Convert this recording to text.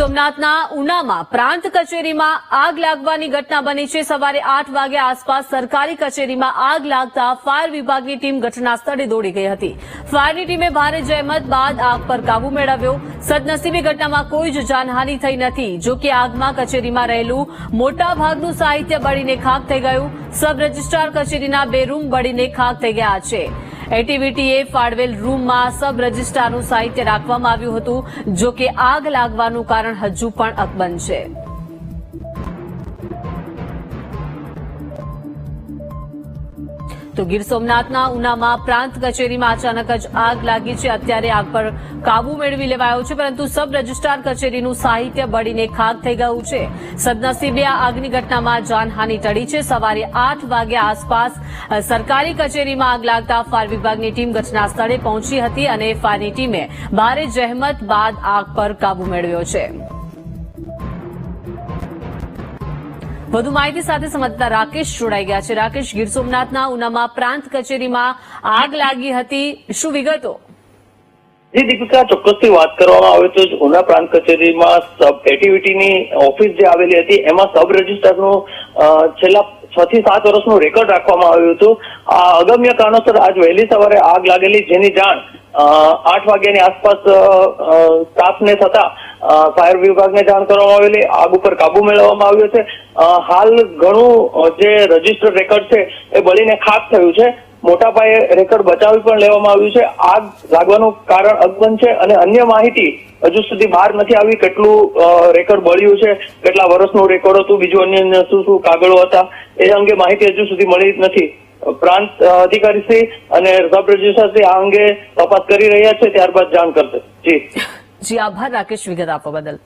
સોમનાથના ઉનામાં પ્રાંત કચેરીમાં આગ લાગવાની ઘટના બની છે। સવારે 8 વાગ્યા આસપાસ સરકારી કચેરીમાં આગ લાગતા ફાયર વિભાગની ટીમ ઘટના સ્થળે દોડી ગઈ હતી। ફાયરની ટીમે ભારે જહેમત બાદ આગ પર કાબુ મેળવ્યો। સદનસીબે ઘટનામાં કોઈ જ જાનહાનિ થઈ નથી। જો કે આગમાં કચેરીમાં રહેલું મોટા ભાગનું સાહિત્ય બળીને ખાખ થઈ ગયું। સબ રજિસ્ટ્રાર કચેરીના 2 રૂમ બળીને ખાખ થઈ ગયા છે। એટીવીટીએ ફાળવેલ રૂમમાં સબ રજિસ્ટ્રારનું સાહિત્ય રાખવામાં આવ્યું હતું। જો કે આગ લાગવાનું કારણ હજુ પણ અકબંધ છે। તો ગીર સોમનાથના ઉનામાં પ્રાંત કચેરીમાં અચાનક જ આગ લાગી છે। અત્યારે આગ પર કાબુ મેળવી લેવાયો છે, પરંતુ સબ રજિસ્ટ્રાર કચેરીનું સાહિત્ય બળીને ખાખ થઈ ગયું છે। સદનસીબે આ આગની ઘટનામાં જાનહાનિ ટળી છે। સવારે 8 વાગ્યા આસપાસ સરકારી કચેરીમાં આગ લાગતા ફાયર વિભાગની ટીમ ઘટના સ્થળે પહોંચી હતી અને ફાયરની ટીમે ભારે જહેમત બાદ આગ પર કાબુ મેળવ્યો છે। વધુ માહિતી સાથે સંવાદદાતા રાકેશ જોડાઈ ગયા છે। રાકેશ, ગીર સોમનાથના ઉનામાં પ્રાંત કચેરીમાં આગ લાગી હતી, શું વિગતો? જી દીપિકા, ચોક્કસથી વાત કરવામાં આવે તો ઉના પ્રાંત કચેરીમાં એટીવીટીની ઓફિસ જે આવેલી હતી એમાં સબ રજિસ્ટ્રારનું છેલ્લા 6 થી 7 વર્ષનું રેકોર્ડ રાખવામાં આવ્યું હતું। આ અગમ્ય કારણોસર આજ વહેલી સવારે આગ લાગેલી, જેની જાણ 8 વાગ્યાની આસપાસ સ્ટાફને થતા ફાયર વિભાગને જાણ કરવામાં આવેલી। આગ ઉપર કાબુ મેળવવામાં આવ્યો છે। હાલ ઘણું જે રજીસ્ટર રેકોર્ડ છે એ બળીને ખાખ થયું છે। મોટા પાયે રેકોર્ડ બચાવી પણ લેવામાં આવ્યું છે। આગ લાગવાનું કારણ અકબંધ છે અને અન્ય માહિતી હજુ સુધી બહાર નથી આવી। કેટલું રેકોર્ડ બળ્યું છે, કેટલા વર્ષનું રેકોર્ડ હતું, બીજું અન્ય શું કાગળો હતા, એ અંગે માહિતી હજુ સુધી મળી નથી। પ્રાંત અધિકારીશ્રી અને સબ રજિસ્ટ્રારશ્રી આ અંગે તપાસ કરી રહ્યા છે, ત્યારબાદ જાણ કરશે। જી આભાર રાકેશ, વિગત આપવા બદલ।